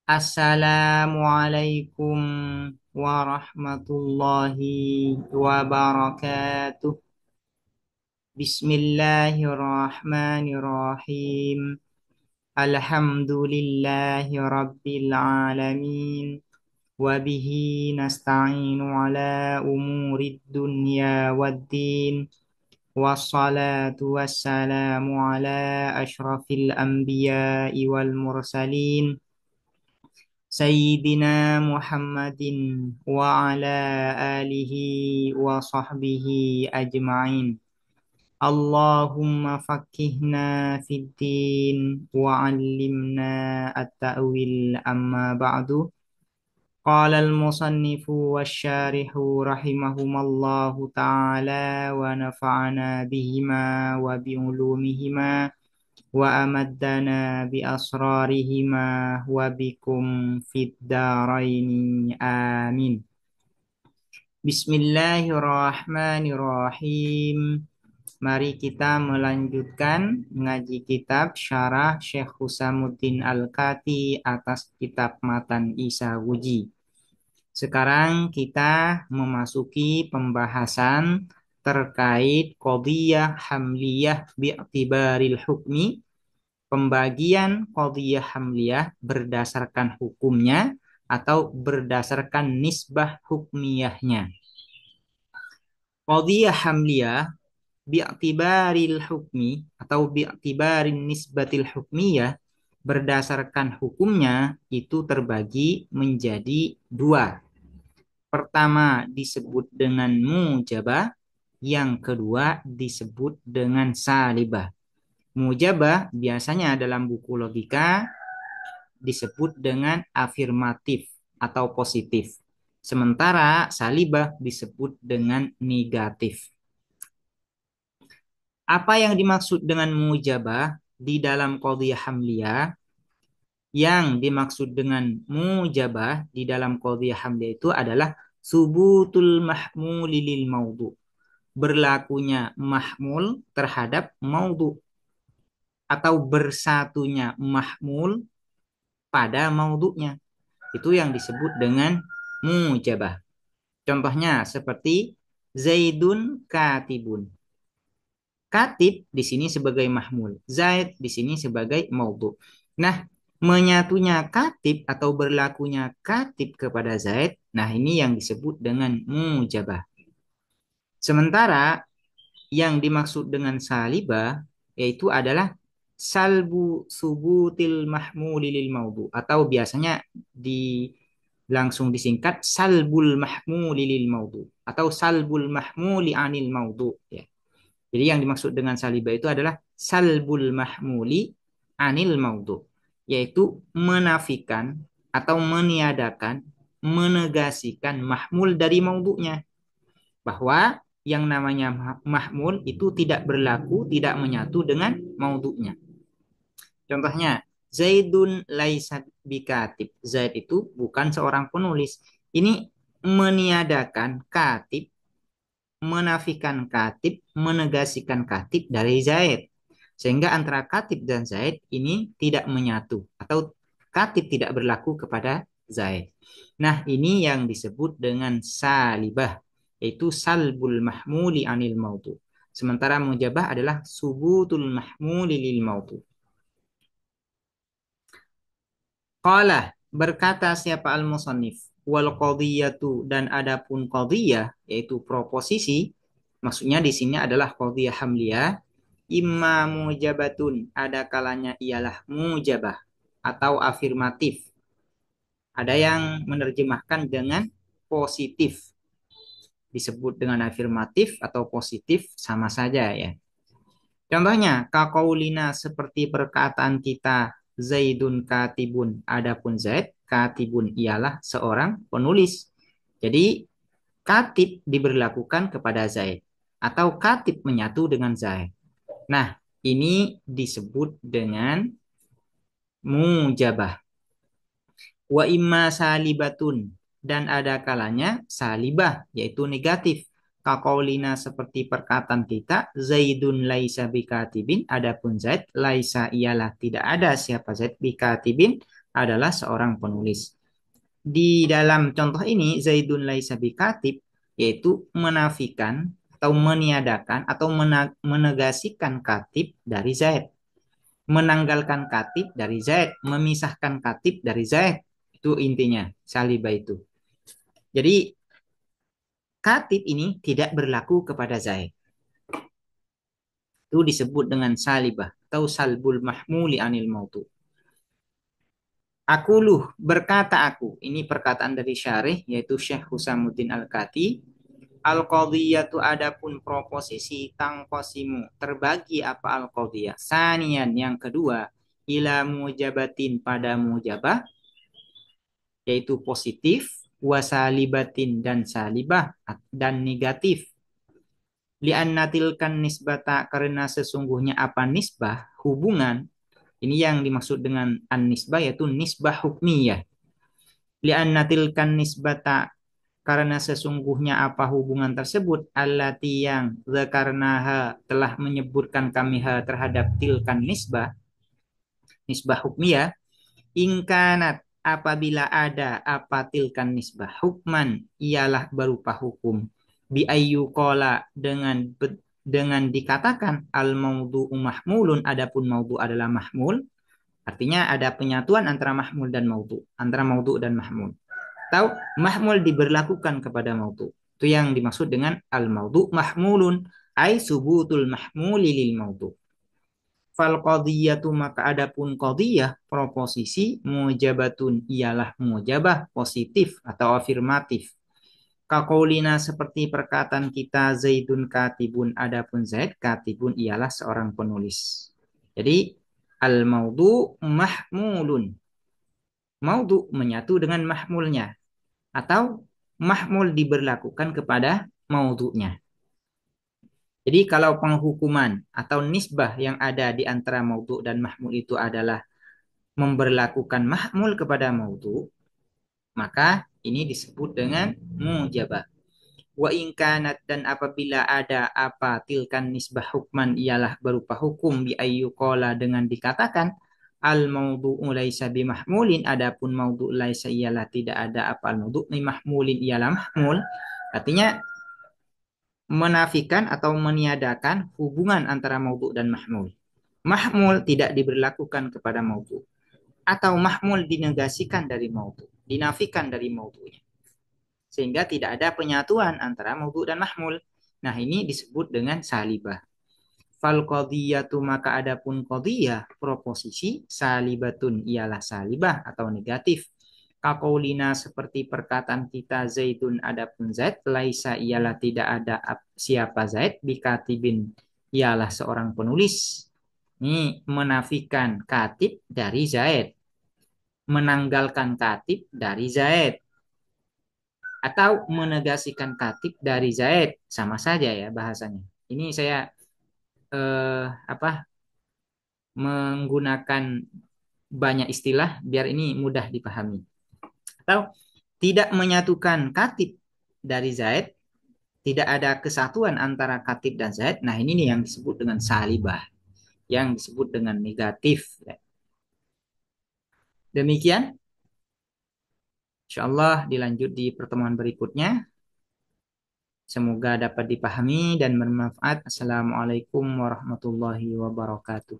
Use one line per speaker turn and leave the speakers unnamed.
Assalamualaikum warahmatullahi wabarakatuh. Bismillahirrahmanirrahim. Alhamdulillahi rabbil alamin. Wabihi nasta'inu ala umurid dunya waddin. Wassalatu wassalamu ala ashrafil anbiya'i wal mursalin. Sayyidina Muhammadin wa ala alihi wa sahbihi ajma'in. Allahumma fakkihna fid din wa 'allimna at-ta'wil amma ba'du. Qala al-musannifu wasyarihu rahimahumallahu ta'ala wa nafa'ana bihima wa bi'ulumihima wa amaddana bi asrarihima wa bikum fid daraini amin. Bismillahirrahmanirrahim. Mari kita melanjutkan ngaji kitab Syarah Syekh Husamuddin Al-Kati atas kitab Matan Isa Wuji. Sekarang kita memasuki pembahasan terkait qadhiyah hamliyah bi'tibaril hukmi, pembagian qadhiyah hamliyah berdasarkan hukumnya atau berdasarkan nisbah hukmiyahnya. Qadhiyah hamliyah bi'tibaril hukmi atau bi'tibarin nisbatil hukmiyah berdasarkan hukumnya itu terbagi menjadi dua. Pertama disebut dengan mujabah, yang kedua disebut dengan salibah. Mujabah biasanya dalam buku logika disebut dengan afirmatif atau positif. Sementara salibah disebut dengan negatif. Apa yang dimaksud dengan mujabah di dalam qadhiyah hamliyah? Yang dimaksud dengan mujabah di dalam qadhiyah hamliyah itu adalah subutul mahmuli lil maudhu. Berlakunya mahmul terhadap maudhu atau bersatunya mahmul pada maudhu'nya. Itu yang disebut dengan mujabah. Contohnya seperti Zaidun katibun. Katib di sini sebagai mahmul, Zaid di sini sebagai maudhu. Nah, menyatunya katib atau berlakunya katib kepada Zaid, nah ini yang disebut dengan mujabah. Sementara yang dimaksud dengan salibah yaitu adalah salbu subutil mahmuli lil maudhu, atau biasanya langsung disingkat salbul mahmuli lil maudhu atau salbul mahmuli anil maudhu ya. Jadi yang dimaksud dengan salibah itu adalah salbul mahmuli anil maudhu, yaitu menafikan atau meniadakan, menegasikan mahmul dari maudhu'nya, bahwa yang namanya mahmul itu tidak berlaku, tidak menyatu dengan maudhu'nya. Contohnya, Zaidun laisat bikatib. Zaid itu bukan seorang penulis. Ini meniadakan katib, menafikan katib, menegasikan katib dari Zaid. Sehingga antara katib dan Zaid ini tidak menyatu atau katib tidak berlaku kepada Zaid. Nah, ini yang disebut dengan salibah, yaitu salbul mahmuli anil maudhu. Sementara mujabah adalah subutul mahmuli lil maudhu. Qala, berkata siapa al-musannif, wal qadhiyatu, dan adapun qadhiyah yaitu proposisi, maksudnya di sini adalah qadhiyah hamliyah, imma mujabatun, ada kalanya ialah mujabah atau afirmatif. Ada yang menerjemahkan dengan positif. Disebut dengan afirmatif atau positif sama saja ya. Contohnya, kaqaulina, seperti perkataan kita, Zaidun katibun, adapun Zaid katibun ialah seorang penulis. Jadi katib diberlakukan kepada Zaid atau katib menyatu dengan Zaid. Nah, ini disebut dengan mujabah. Wa imma salibatun, dan ada kalanya salibah yaitu negatif. Kaqaulina, seperti perkataan kita, Zaidun laisa bikatibin, adapun Zaid laisa ialah tidak ada siapa Zaid bikatibin adalah seorang penulis. Di dalam contoh ini Zaidun laisa bikatib yaitu menafikan atau meniadakan atau menegasikan katib dari Zaid, menanggalkan katib dari Zaid, memisahkan katib dari Zaid. Itu intinya salibah itu. Jadi katib ini tidak berlaku kepada Zaid. Itu disebut dengan salibah atau salbul mahmuli anil mautu. Akuluh berkata aku. Ini perkataan dari syarih yaitu Syekh Husamuddin Al-Kati. Al-qadhiyatu adapun proposisi tangkosimu terbagi apa al-qadhiyah. Sanian yang kedua ila mujabatin pada mujabah yaitu positif wasalibatin dan salibah dan negatif. Lianna tilkan nisbata karena sesungguhnya apa nisbah hubungan ini yang dimaksud dengan an-nisbah yaitu nisbah hukmiyah. Lianna tilkan nisbata karena sesungguhnya apa hubungan tersebut allati yang zakarnaha telah menyebutkan kami ha terhadap tilkan nisbah nisbah hukmiyah ingkanat apabila ada apa tilkan nisbah hukman ialah berupa hukum bi ayyu qala dengan dikatakan al maudhu mahmulun adapun maudhu adalah mahmul artinya ada penyatuan antara mahmul dan maudhu antara maudhu dan mahmul atau mahmul diberlakukan kepada maudhu itu yang dimaksud dengan al maudhu mahmulun ai subutul mahmuli lil maudhu. Fal qadhiyatu maka adapun qadhiyah proposisi mujabatun ialah mujabah positif atau afirmatif. Kaqaulina seperti perkataan kita Zaidun katibun adapun Zaid katibun ialah seorang penulis. Jadi al maudhu mahmulun. Maudhu menyatu dengan mahmulnya atau mahmul diberlakukan kepada maudhunya. Jadi kalau penghukuman atau nisbah yang ada di antara maudhu dan mahmul itu adalah memberlakukan mahmul kepada maudhu, maka ini disebut dengan mujabah. Wa ingkanat dan apabila ada apa tilkan nisbah hukman ialah berupa hukum bi ayyuqala dengan dikatakan al maudhu'u laisa bimahmulin adapun maudhu' laisa ialah tidak ada apa al maudhu' mahmulin ialah mahmul artinya menafikan atau meniadakan hubungan antara maudhu' dan mahmul. Mahmul tidak diberlakukan kepada maudhu' atau mahmul dinegasikan dari maudhu', dinafikan dari maudhu'nya. Sehingga tidak ada penyatuan antara maudhu' dan mahmul. Nah, ini disebut dengan salibah. Fal qadhiyatu maka adapun qadhiyah proposisi salibatun ialah salibah atau negatif. Kaqaulina seperti perkataan kita Zaidun adapun Zaid laisa ialah tidak ada siapa Zaid bikatibin ialah seorang penulis. Ini menafikan katib dari Zaid, menanggalkan katib dari Zaid atau menegasikan katib dari Zaid sama saja ya bahasanya. Ini saya apa menggunakan banyak istilah biar ini mudah dipahami. Atau tidak menyatukan katib dari Zaid, tidak ada kesatuan antara katib dan Zaid. Nah, ini nih yang disebut dengan salibah, yang disebut dengan negatif. Demikian, insya Allah dilanjut di pertemuan berikutnya. Semoga dapat dipahami dan bermanfaat. Assalamualaikum warahmatullahi wabarakatuh.